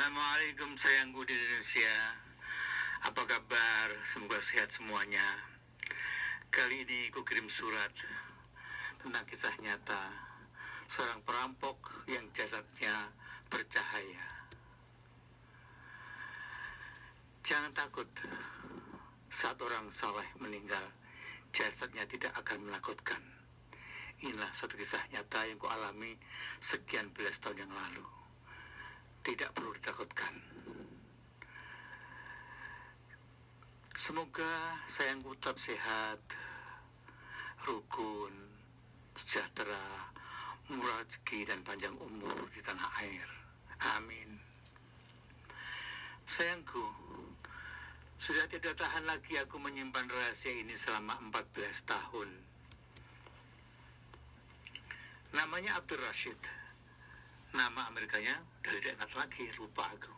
Assalamualaikum sayangku di Indonesia. Apa kabar? Semoga sehat semuanya. Kali ini aku kirim surat tentang kisah nyata seorang perampok yang jasadnya bercahaya. Jangan takut, saat orang saleh meninggal, jasadnya tidak akan menakutkan. Inilah suatu kisah nyata yang kualami sekian belas tahun yang lalu. Tidak perlu ditakutkan. Semoga sayangku tetap sehat, rukun, sejahtera, murah rezeki dan panjang umur di tanah air. Amin. Sayangku, sudah tidak tahan lagi aku menyimpan rahasia ini selama 14 tahun. Namanya Abdul Rashid. Nama Amerikanya dari tidak ingat lagi, lupa aku.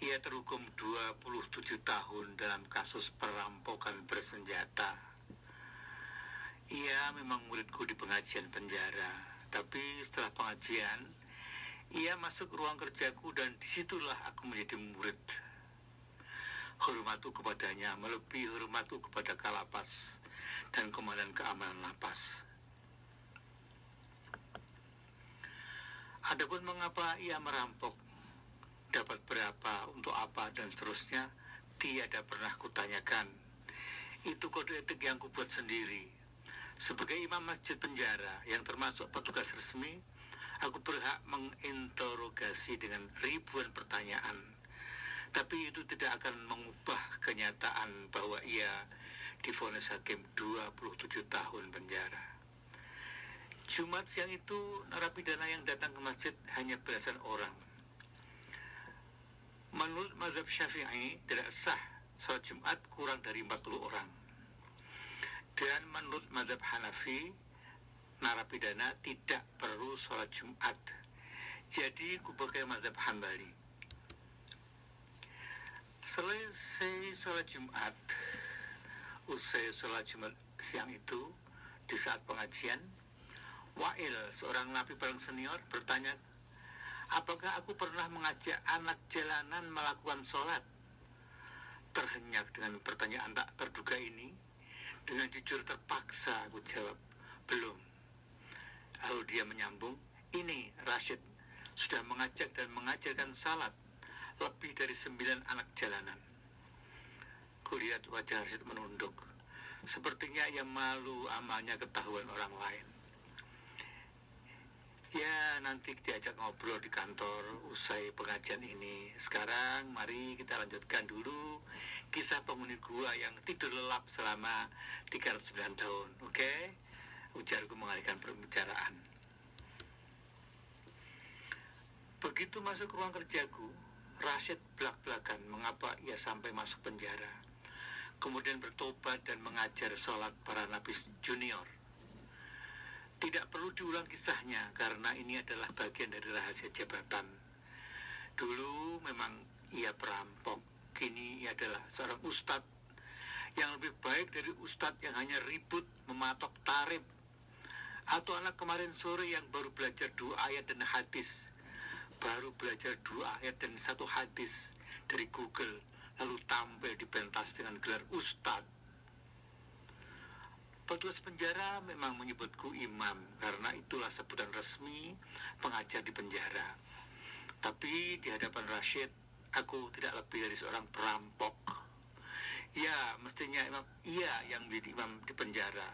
Ia terhukum 27 tahun dalam kasus perampokan bersenjata. Ia memang muridku di pengajian penjara, tapi setelah pengajian, ia masuk ruang kerjaku dan disitulah aku menjadi murid. Hormatku kepadanya melebihi hormatku kepada Kalapas dan Komandan Keamanan Lapas. Adapun mengapa ia merampok, dapat berapa, untuk apa, dan seterusnya, tiada pernah kutanyakan. Itu kode etik yang kubuat sendiri. Sebagai imam masjid penjara yang termasuk petugas resmi, aku berhak menginterogasi dengan ribuan pertanyaan. Tapi itu tidak akan mengubah kenyataan bahwa ia divonis hakim 27 tahun penjara. Jumat siang itu, narapidana yang datang ke masjid hanya belasan orang. Menurut mazhab Syafi'i, tidak sah sholat Jumat kurang dari 40 orang. Dan menurut mazhab Hanafi, narapidana tidak perlu sholat Jumat. Jadi, ku pakai mazhab Hambali. Selesai sholat Jumat, usai sholat Jumat siang itu, di saat pengajian, Wail, seorang napi paling senior, bertanya, apakah aku pernah mengajak anak jalanan melakukan sholat? Terhenyak dengan pertanyaan tak terduga ini, dengan jujur terpaksa aku jawab, belum. Lalu dia menyambung, ini Rashid sudah mengajak dan mengajarkan salat lebih dari 9 anak jalanan. Kulihat wajah Rashid menunduk. Sepertinya ia malu amalnya ketahuan orang lain. Ya, nanti diajak ngobrol di kantor usai pengajian ini. Sekarang mari kita lanjutkan dulu kisah penghuni gua yang tidur lelap selama 309 tahun. Oke? Ujarku mengalihkan pembicaraan. Begitu masuk ruang kerjaku, Rashid belak-belakan mengapa ia sampai masuk penjara. Kemudian bertobat dan mengajar sholat para nabi junior. Tidak perlu diulang kisahnya karena ini adalah bagian dari rahasia jabatan. Dulu memang ia perampok, kini ia adalah seorang ustadz yang lebih baik dari ustadz yang hanya ribut mematok tarif, atau anak kemarin sore yang baru belajar 2 ayat dan hadis, baru belajar 2 ayat dan 1 hadis dari Google, lalu tampil di pentas dengan gelar ustadz. Petugas penjara memang menyebutku imam karena itulah sebutan resmi pengajar di penjara. Tapi di hadapan Rashid, aku tidak lebih dari seorang perampok. Ya, mestinya ia yang menjadi imam di penjara.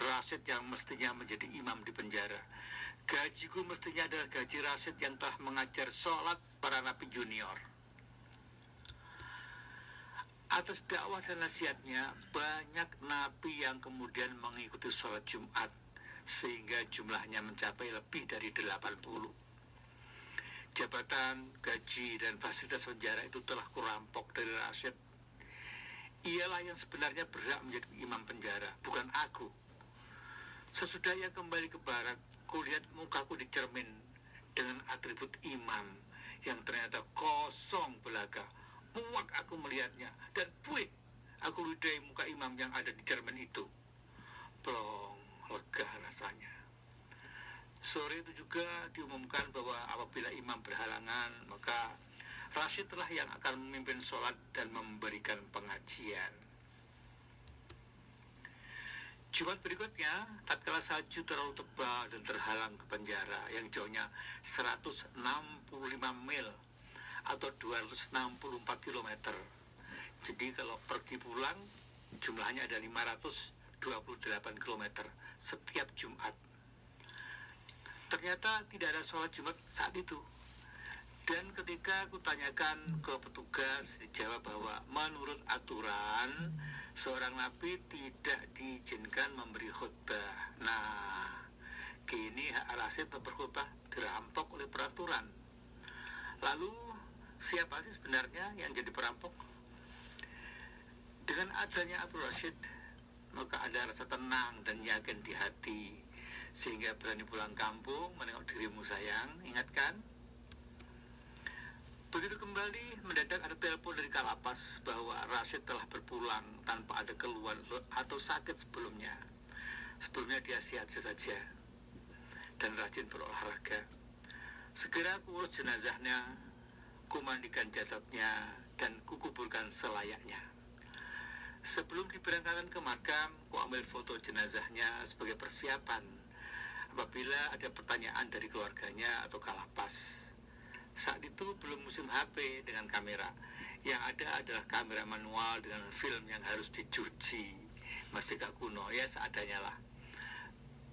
Rashid yang mestinya menjadi imam di penjara. Gajiku mestinya adalah gaji Rashid yang telah mengajar sholat para nabi junior. Atas dakwah dan nasihatnya, banyak nabi yang kemudian mengikuti sholat Jumat, sehingga jumlahnya mencapai lebih dari 80. Jabatan, gaji, dan fasilitas penjara itu telah kurampok dari Rashid. Ialah yang sebenarnya berhak menjadi imam penjara, bukan aku. Sesudah ia kembali ke barat, kulihat mukaku di cermin dengan atribut imam yang ternyata kosong belaka. Muak aku melihatnya, dan puih, aku ludahi muka imam yang ada di cermin itu. Plong, lega rasanya. Sore itu juga diumumkan bahwa apabila imam berhalangan, maka Rashid lah yang akan memimpin sholat dan memberikan pengajian. Jumat berikutnya, tatkala salju terlalu tebal dan terhalang ke penjara yang jauhnya 165 mil atau 264 km. Jadi kalau pergi pulang jumlahnya ada 528 km setiap Jumat. Ternyata tidak ada sholat Jumat saat itu. Dan ketika aku tanyakan ke petugas, dijawab bahwa menurut aturan seorang nabi tidak diizinkan memberi khutbah. Nah, kini hak Rashid berkhutbah dirampok oleh peraturan. Lalu siapa sih sebenarnya yang jadi perampok? Dengan adanya Abu Rashid, maka ada rasa tenang dan yakin di hati, sehingga berani pulang kampung menengok dirimu sayang. Ingat kan? Begitu kembali, mendadak ada telepon dari Kalapas bahwa Rashid telah berpulang tanpa ada keluhan atau sakit sebelumnya. Sebelumnya dia sehat saja dan rajin berolahraga. Segera aku urus jenazahnya, kumandikan jasadnya, dan kukuburkan selayaknya. Sebelum diberangkatkan ke makam, ku ambil foto jenazahnya sebagai persiapan apabila ada pertanyaan dari keluarganya atau Kalapas. Saat itu belum musim HP dengan kamera. Yang ada adalah kamera manual dengan film yang harus dicuci. Masih gak kuno, ya seadanya lah.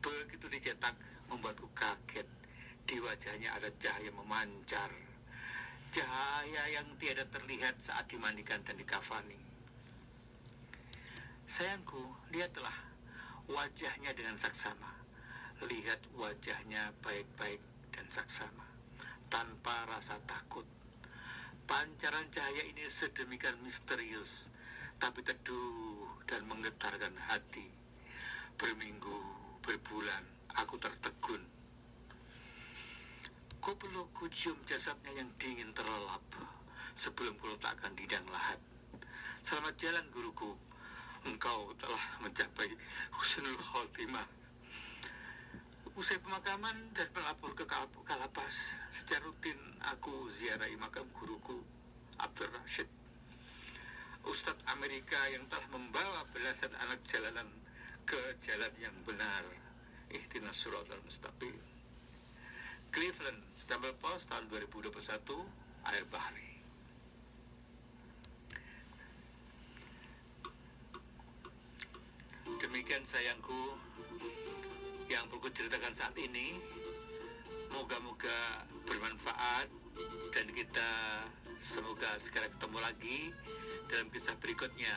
Begitu dicetak, membuatku kaget. Di wajahnya ada cahaya memancar. Cahaya yang tiada terlihat saat dimandikan dan dikafani. Sayangku, lihatlah wajahnya dengan saksama. Lihat wajahnya baik-baik dan saksama, tanpa rasa takut. Pancaran cahaya ini sedemikian misterius, tapi teduh dan menggetarkan hati. Berminggu, berbulan, aku tertegun. Ku peluk, ku cium jasadnya yang dingin terlelap sebelum ku letakkan di liang lahat. Selamat jalan guruku, engkau telah mencapai husnul khotimah. Usai pemakaman dan melapor ke Kalapas, secara rutin aku ziarahi makam guruku Abdul Rashid, Ustadz Amerika yang telah membawa belasan anak jalanan ke jalan yang benar. Ihdinas siratal mustaqim. Cleveland, Stambul Post tahun 2021, Air Bahri. Demikian sayangku yang perlu ceritakan saat ini. Moga-moga bermanfaat dan kita semoga segera ketemu lagi dalam kisah berikutnya.